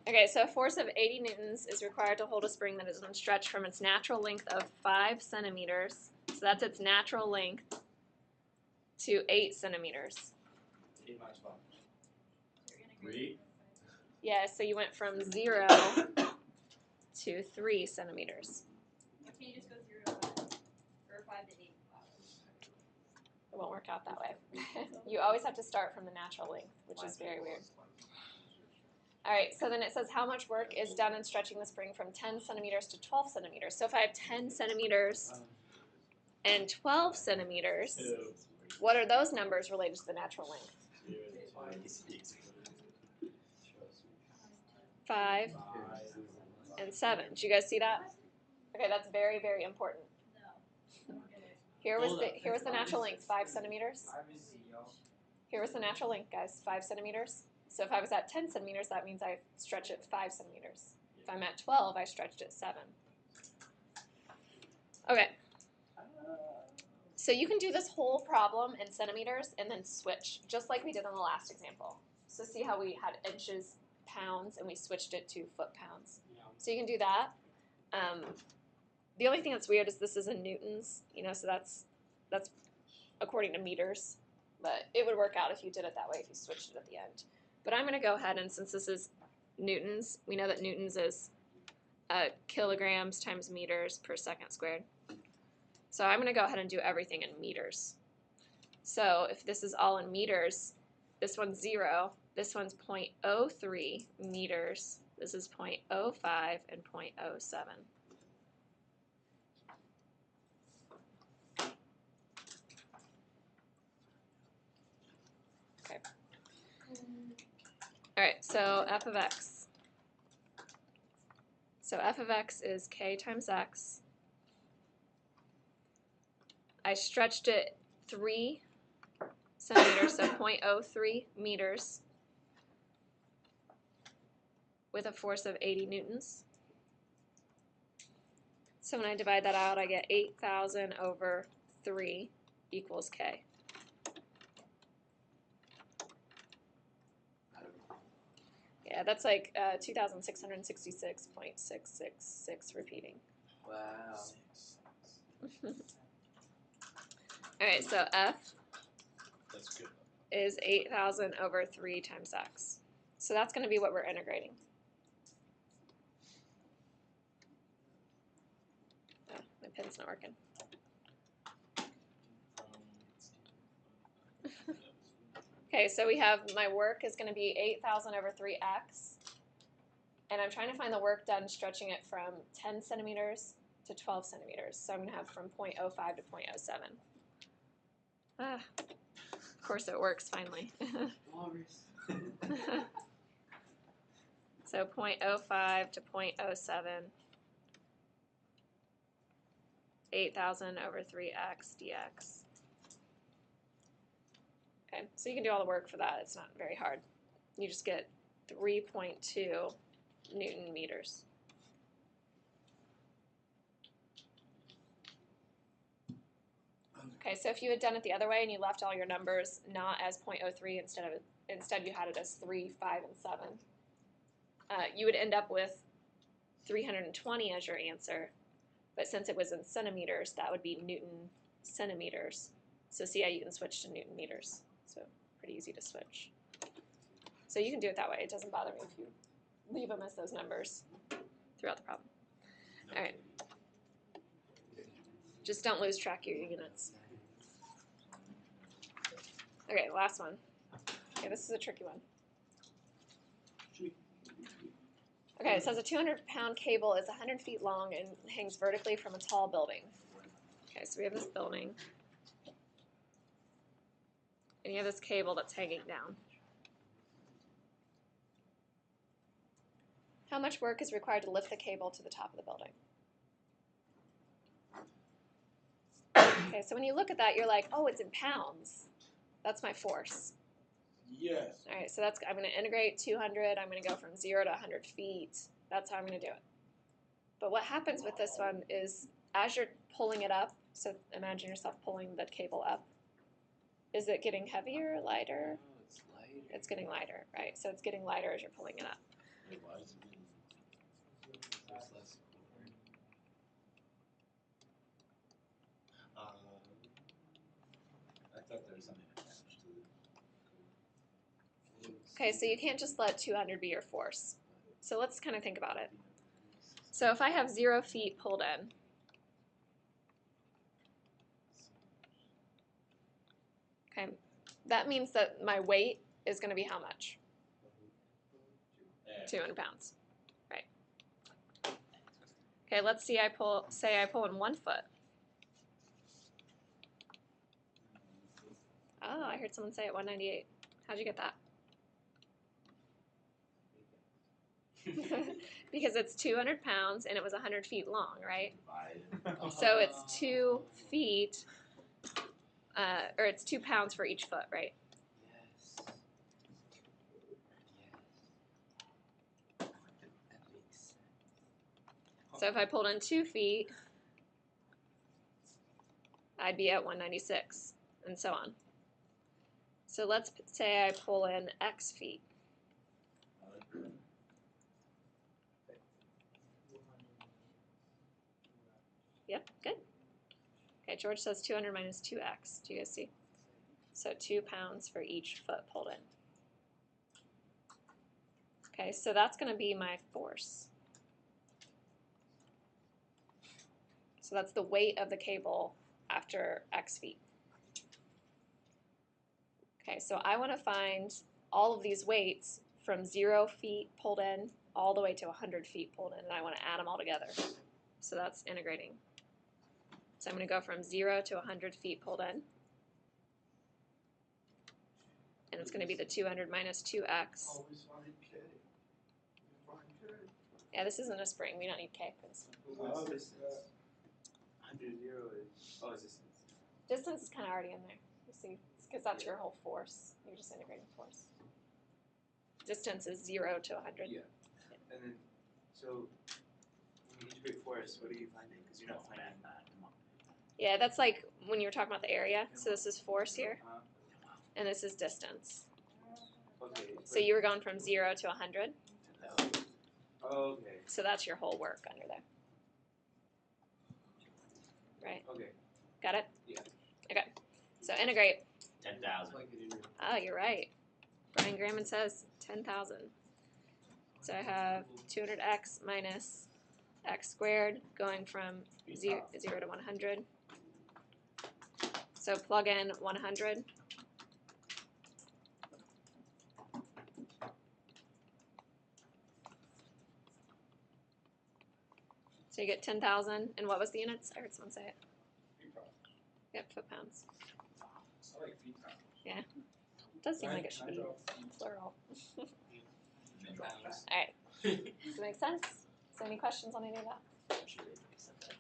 Okay, so a force of 80 newtons is required to hold a spring that is stretched from its natural length of 5 centimeters, so that's its natural length, to 8 centimeters. 8 minus 5. 3. Yeah, so you went from 0 to 3 centimeters. Why can't you just go 0 to 5? Or 5 to 8? It won't work out that way. You always have to start from the natural length, which is very weird. All right, so then it says how much work is done in stretching the spring from 10 centimeters to 12 centimeters. So if I have 10 centimeters and 12 centimeters, what are those numbers related to the natural length? 5 and 7. Did you guys see that? Okay, that's very, very important. Here was the natural length, 5 centimeters. Here was the natural length, guys, 5 centimeters. So if I was at 10 centimeters, that means I stretch it 5 centimeters. If I'm at 12, I stretched it 7. Okay. So you can do this whole problem in centimeters and then switch, just like we did on the last example. So see how we had inches, pounds, and we switched it to foot-pounds. So you can do that. The only thing that's weird is this is in newtons, so that's according to meters. But it would work out if you did it that way, if you switched it at the end. But I'm going to go ahead and, since this is newtons, we know that newtons is kilograms times meters per second squared. So I'm going to go ahead and do everything in meters. So if this is all in meters, this one's 0, this one's 0.03 meters, this is 0.05 and 0.07. Okay. All right, so f of x. So f of x is k times x. I stretched it 3 centimeters, so 0.03 meters, with a force of 80 newtons. So when I divide that out, I get 8,000 over 3 equals k. Yeah, that's like 2,666.666 repeating. Wow. All right, so f That's good. is 8,000 over 3 times x. So that's going to be what we're integrating. Oh, my pen's not working. Okay, so we have my work is going to be 8,000 over 3x. And I'm trying to find the work done stretching it from 10 centimeters to 12 centimeters. So I'm going to have from 0.05 to 0.07. Ah, of course it works finally. So 0.05 to 0.07, 8,000 over 3x dx. Okay, so you can do all the work for that. It's not very hard. You just get 3.2 Newton meters. Okay, so if you had done it the other way and you left all your numbers not as 0.03 instead you had it as 3, 5, and 7, you would end up with 320 as your answer. But since it was in centimeters, that would be Newton centimeters. So see how you can switch to Newton meters. So pretty easy to switch. So you can do it that way. It doesn't bother me if you leave them as those numbers throughout the problem. All right. Just don't lose track of your units. Okay, last one. Okay, this is a tricky one. Okay, it says a 200-pound cable is 100 feet long and hangs vertically from a tall building. Okay, so we have this building. And you have this cable that's hanging down. How much work is required to lift the cable to the top of the building? Okay, so when you look at that, you're like, oh, it's in pounds. That's my force. Yes. All right, so I'm going to integrate 200. I'm going to go from 0 to 100 feet. That's how I'm going to do it. But what happens with this one is as you're pulling it up, so imagine yourself pulling the cable up, is it getting heavier, lighter? Oh, it's lighter. It's getting lighter, right? So it's getting lighter as you're pulling it up. Wait, why is it getting less cool? I thought there was something attached to it. Okay, so you can't just let 200 be your force. So let's kind of think about it. So if I have 0 feet pulled in, okay, that means that my weight is going to be how much? 200 pounds, right? Okay, let's see. Say I pull in 1 foot. Oh, I heard someone say it 198. How'd you get that? Because it's 200 pounds and it was 100 feet long, right? So it's 2 feet, or it's 2 pounds for each foot, right? Yes. That makes sense. So if I pulled in 2 feet, I'd be at 196, and so on. So let's say I pull in X feet. Yep, good. Okay, George says 200 minus 2x. Do you guys see? So 2 pounds for each foot pulled in. Okay, so that's going to be my force. So that's the weight of the cable after x feet. Okay, so I want to find all of these weights from 0 feet pulled in all the way to 100 feet pulled in, and I want to add them all together. So that's integrating. So I'm going to go from 0 to 100 feet pulled in. And it's going to be the 200 minus 2x. Always find K. Find K. Yeah, this isn't a spring. We don't need K for this. What's distance? 100 0 is. Oh, it's distance. Distance is kind of already in there. You see, because that's your whole force. You're just integrating force. Distance is 0 to 100. Yeah. And then, so when you integrate force, what are you finding? Because you're not finding that. Yeah, that's like when you were talking about the area. So this is force here, Uh, and this is distance. okay. So you were going from 0 to 100. Okay. So that's your whole work under there. Right? Okay. Got it? Yeah. Okay. So integrate. 10,000. Oh, you're right. Brian Grammond says 10,000. So I have 200x minus x squared going from 0 to 100. So plug in 100. So you get 10,000. And what was the units? I heard someone say it. Yep, foot pounds. I like feet pounds. It does seem like it should be plural. Pounds. Alright. Does it make sense? So any questions on any of that? Should they make something?